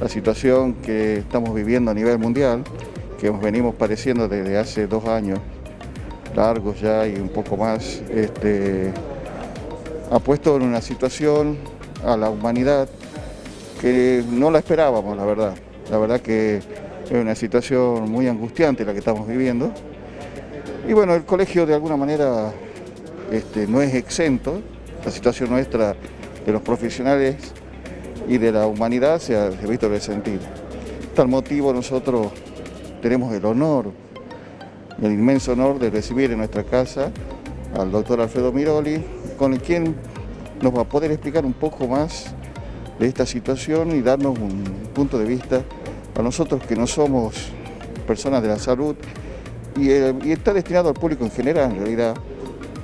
la situación que estamos viviendo a nivel mundial, que venimos padeciendo desde hace 2 años largos ya y un poco más, ha puesto en una situación a la humanidad que no la esperábamos, la verdad. La verdad que es una situación muy angustiante la que estamos viviendo. Y bueno, el colegio de alguna manera no es exento. La situación nuestra de los profesionales y de la humanidad se ha visto resentida. Tal motivo nosotros tenemos el honor, el inmenso honor de recibir en nuestra casa al doctor Alfredo Miroli, con quien nos va a poder explicar un poco más de esta situación y darnos un punto de vista a nosotros que no somos personas de la salud y está destinado al público en general, en realidad,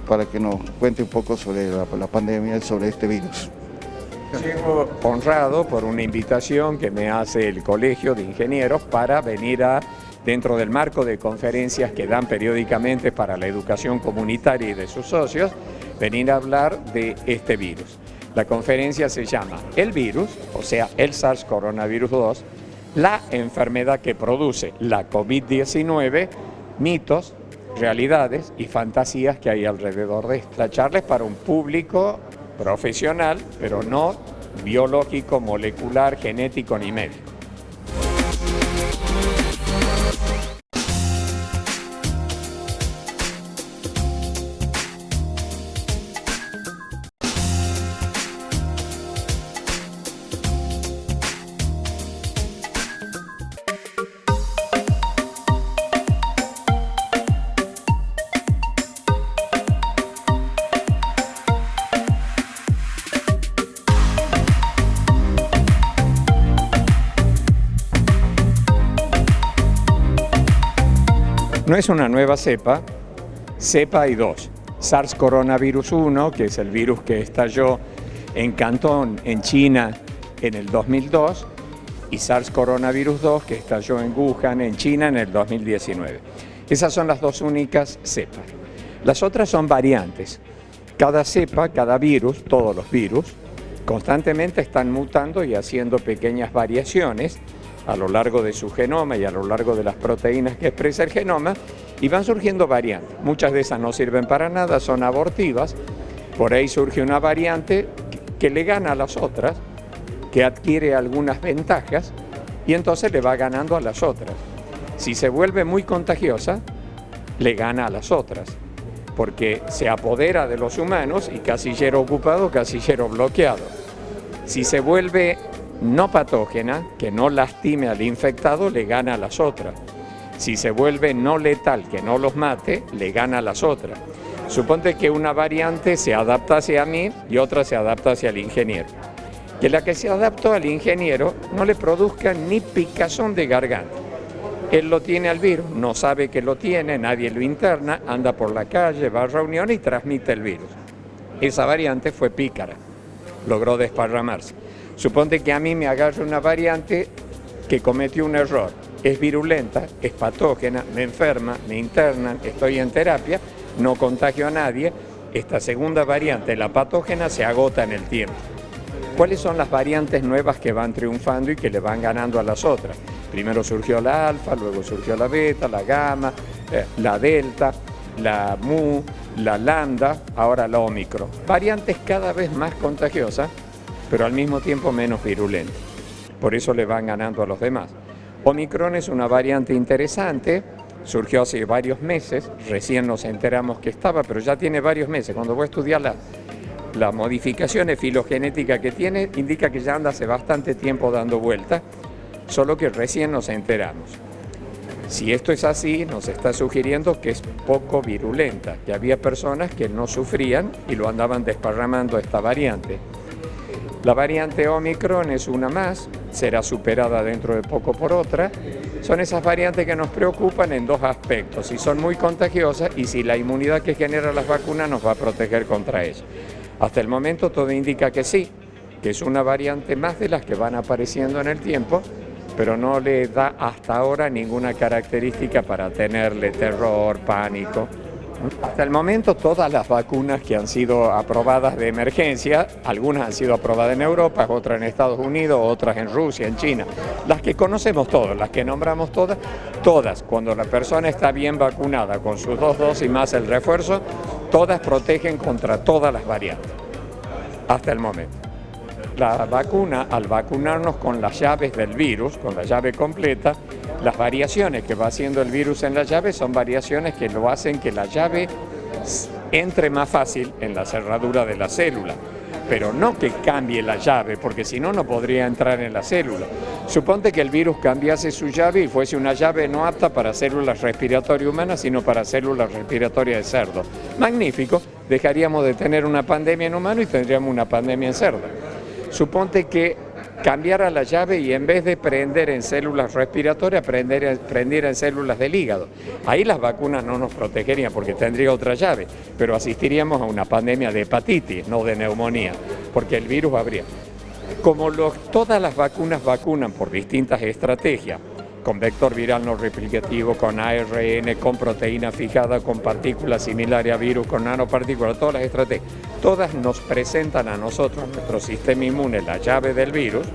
para que nos cuente un poco sobre la pandemia, sobre este virus. Llego honrado por una invitación que me hace el Colegio de Ingenieros para venir dentro del marco de conferencias que dan periódicamente para la educación comunitaria y de sus socios, venir a hablar de este virus. La conferencia se llama El virus, o sea, el SARS coronavirus 2, la enfermedad que produce la COVID-19, mitos, realidades y fantasías que hay alrededor de esta charla. Es para un público profesional, pero no biológico, molecular, genético ni médico. No es una nueva cepa hay dos. SARS coronavirus 1, que es el virus que estalló en Cantón, en China, en el 2002, y SARS coronavirus 2, que estalló en Wuhan, en China, en el 2019. Esas son las dos únicas cepas. Las otras son variantes. Cada cepa, cada virus, todos los virus, constantemente están mutando y haciendo pequeñas variaciones a lo largo de su genoma y a lo largo de las proteínas que expresa el genoma, y van surgiendo variantes. Muchas de esas no sirven para nada, son abortivas. Por ahí surge una variante que le gana a las otras, que adquiere algunas ventajas y entonces le va ganando a las otras. Si se vuelve muy contagiosa, le gana a las otras, porque se apodera de los humanos y casillero ocupado, casillero bloqueado. Si se vuelve no patógena, que no lastime al infectado, le gana a las otras. Si se vuelve no letal, que no los mate, le gana a las otras. Suponte que una variante se adapta hacia mí y otra se adapta hacia el ingeniero. Que la que se adaptó al ingeniero no le produzca ni picazón de garganta. Él lo tiene al virus, no sabe que lo tiene, nadie lo interna, anda por la calle, va a reuniones y transmite el virus. Esa variante fue pícara, logró desparramarse. Suponte que a mí me agarre una variante que cometió un error, es virulenta, es patógena, me enferma, me internan, estoy en terapia, no contagio a nadie. Esta segunda variante, la patógena, se agota en el tiempo. ¿Cuáles son las variantes nuevas que van triunfando y que le van ganando a las otras? Primero surgió la alfa, luego surgió la beta, la gamma, la delta, la mu, la lambda, ahora la omicron. Variantes cada vez más contagiosas, pero al mismo tiempo menos virulentas. Por eso le van ganando a los demás. Omicron es una variante interesante, surgió hace varios meses, recién nos enteramos que estaba, pero ya tiene varios meses. Cuando voy a estudiar las modificaciones filogenéticas que tiene, indica que ya anda hace bastante tiempo dando vueltas, solo que recién nos enteramos. Si esto es así, nos está sugiriendo que es poco virulenta, que había personas que no sufrían y lo andaban desparramando esta variante. La variante Omicron es una más, será superada dentro de poco por otra. Son esas variantes que nos preocupan en dos aspectos, si son muy contagiosas y si la inmunidad que genera las vacunas nos va a proteger contra ellas. Hasta el momento todo indica que sí, que es una variante más de las que van apareciendo en el tiempo, pero no le da hasta ahora ninguna característica para tenerle terror, pánico. Hasta el momento todas las vacunas que han sido aprobadas de emergencia, algunas han sido aprobadas en Europa, otras en Estados Unidos, otras en Rusia, en China. Las que conocemos todas, las que nombramos todas, cuando la persona está bien vacunada con sus 2 dosis más el refuerzo, todas protegen contra todas las variantes, hasta el momento. La vacuna, al vacunarnos con las llaves del virus, con la llave completa, las variaciones que va haciendo el virus en la llave son variaciones que lo hacen que la llave entre más fácil en la cerradura de la célula, pero no que cambie la llave, porque si no, no podría entrar en la célula. Suponte que el virus cambiase su llave y fuese una llave no apta para células respiratorias humanas, sino para células respiratorias de cerdo. Magnífico, dejaríamos de tener una pandemia en humano y tendríamos una pandemia en cerdo. Suponte que cambiara la llave y en vez de prender en células respiratorias, prendiera en células del hígado. Ahí las vacunas no nos protegerían porque tendría otra llave, pero asistiríamos a una pandemia de hepatitis, no de neumonía, porque el virus habría. Como todas las vacunas vacunan por distintas estrategias, con vector viral no replicativo, con ARN, con proteína fijada, con partículas similares a virus, con nanopartículas, todas las estrategias, todas nos presentan a nosotros, nuestro sistema inmune, la llave del virus.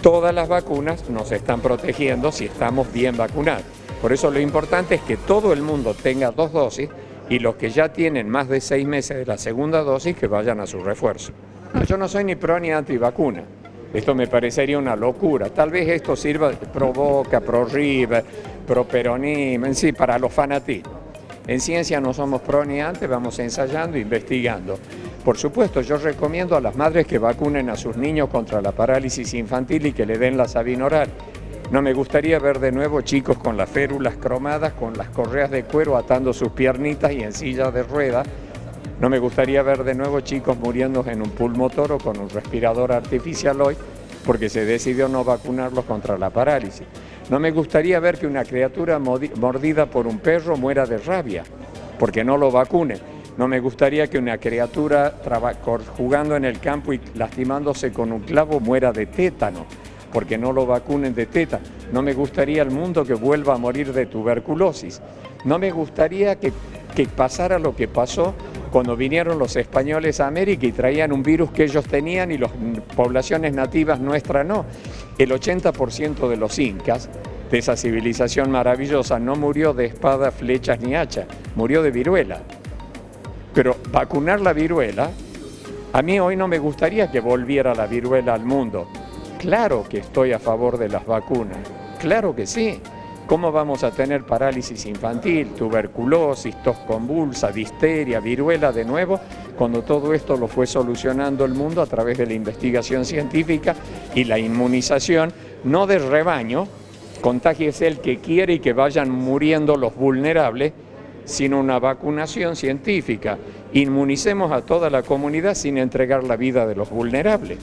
Todas las vacunas nos están protegiendo si estamos bien vacunados. Por eso lo importante es que todo el mundo tenga 2 dosis y los que ya tienen más de 6 meses de la segunda dosis que vayan a su refuerzo. Yo no soy ni pro ni antivacuna. Esto me parecería una locura. Tal vez esto sirva pro Boca, pro River, pro peronismo, en sí, para los fanatismos. En ciencia no somos pro ni anti, vamos ensayando, investigando. Por supuesto, yo recomiendo a las madres que vacunen a sus niños contra la parálisis infantil y que le den la Sabin oral. No me gustaría ver de nuevo chicos con las férulas cromadas, con las correas de cuero atando sus piernitas y en silla de ruedas. No me gustaría ver de nuevo chicos muriendo en un pulmotor o con un respirador artificial hoy porque se decidió no vacunarlos contra la parálisis. No me gustaría ver que una criatura mordida por un perro muera de rabia porque no lo vacune. No me gustaría que una criatura jugando en el campo y lastimándose con un clavo muera de tétano porque no lo vacunen de tétano. No me gustaría el mundo que vuelva a morir de tuberculosis. No me gustaría que pasara lo que pasó cuando vinieron los españoles a América y traían un virus que ellos tenían y las poblaciones nativas nuestras no. El 80% de los incas, de esa civilización maravillosa, no murió de espadas, flechas ni hachas, murió de viruela. Pero vacunar la viruela, a mí hoy no me gustaría que volviera la viruela al mundo. Claro que estoy a favor de las vacunas, claro que sí. ¿Cómo vamos a tener parálisis infantil, tuberculosis, tos convulsa, difteria, viruela de nuevo, cuando todo esto lo fue solucionando el mundo a través de la investigación científica y la inmunización, no de rebaño, contágiese el que quiere y que vayan muriendo los vulnerables, sino una vacunación científica? Inmunicemos a toda la comunidad sin entregar la vida de los vulnerables.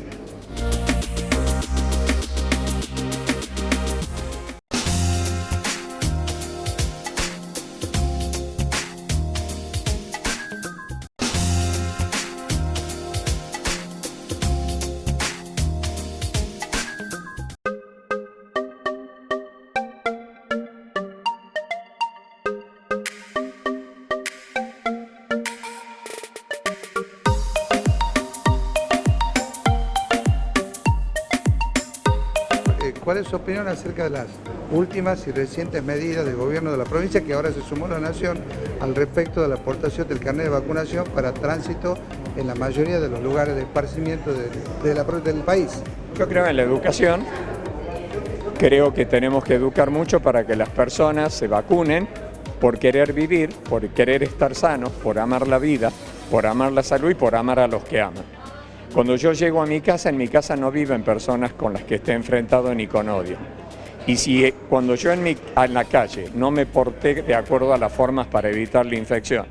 ¿Cuál es su opinión acerca de las últimas y recientes medidas del gobierno de la provincia, que ahora se sumó la Nación, al respecto de la aportación del carnet de vacunación para tránsito en la mayoría de los lugares de esparcimiento del país? Yo creo en la educación, creo que tenemos que educar mucho para que las personas se vacunen por querer vivir, por querer estar sanos, por amar la vida, por amar la salud y por amar a los que aman. Cuando yo llego a mi casa, en mi casa no viven personas con las que esté enfrentado ni con odio. Y si cuando yo en la calle no me porté de acuerdo a las formas para evitar la infección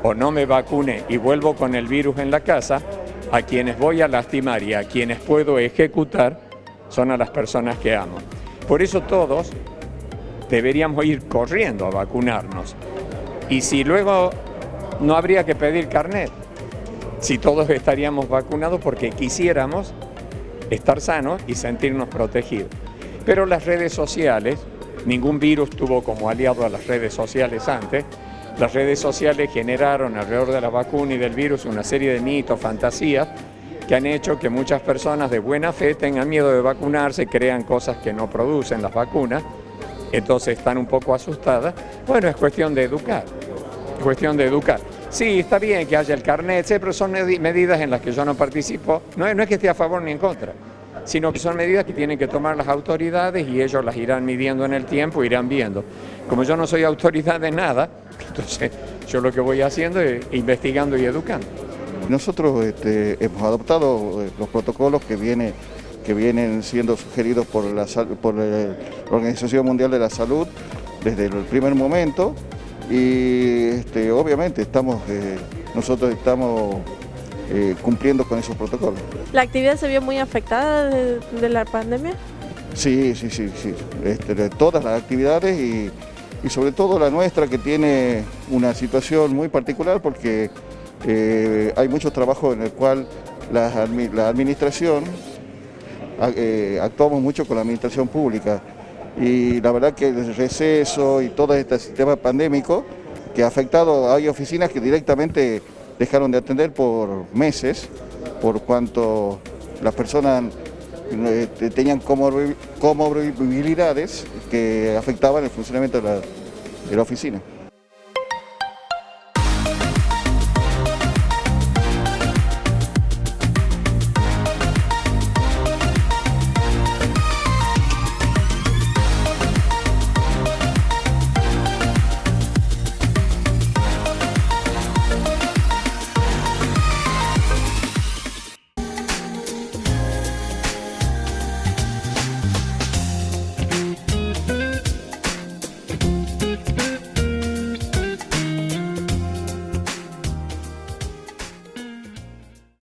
o no me vacuné y vuelvo con el virus en la casa, a quienes voy a lastimar y a quienes puedo ejecutar son a las personas que amo. Por eso todos deberíamos ir corriendo a vacunarnos. Y si luego no habría que pedir carnet, si todos estaríamos vacunados porque quisiéramos estar sanos y sentirnos protegidos. Pero las redes sociales, ningún virus tuvo como aliado a las redes sociales antes, Las redes sociales generaron alrededor de la vacuna y del virus una serie de mitos, fantasías, que han hecho que muchas personas de buena fe tengan miedo de vacunarse, crean cosas que no producen las vacunas, entonces están un poco asustadas. Bueno, es cuestión de educar, es cuestión de educar. Sí, está bien que haya el carnet, pero son medidas en las que yo no participo, no es que esté a favor ni en contra, sino que son medidas que tienen que tomar las autoridades y ellos las irán midiendo en el tiempo, irán viendo. Como yo no soy autoridad de nada, entonces yo lo que voy haciendo es investigando y educando. Nosotros hemos adoptado los protocolos que vienen siendo sugeridos por la Organización Mundial de la Salud desde el primer momento y obviamente nosotros estamos cumpliendo con esos protocolos. ¿La actividad se vio muy afectada de la pandemia? Sí. De todas las actividades y sobre todo la nuestra, que tiene una situación muy particular porque hay mucho trabajo en el cual la administración, actuamos mucho con la administración pública y la verdad que el receso y todo este sistema pandémico que ha afectado, hay oficinas que directamente dejaron de atender por meses, por cuanto las personas tenían comorbilidades que afectaban el funcionamiento de la oficina.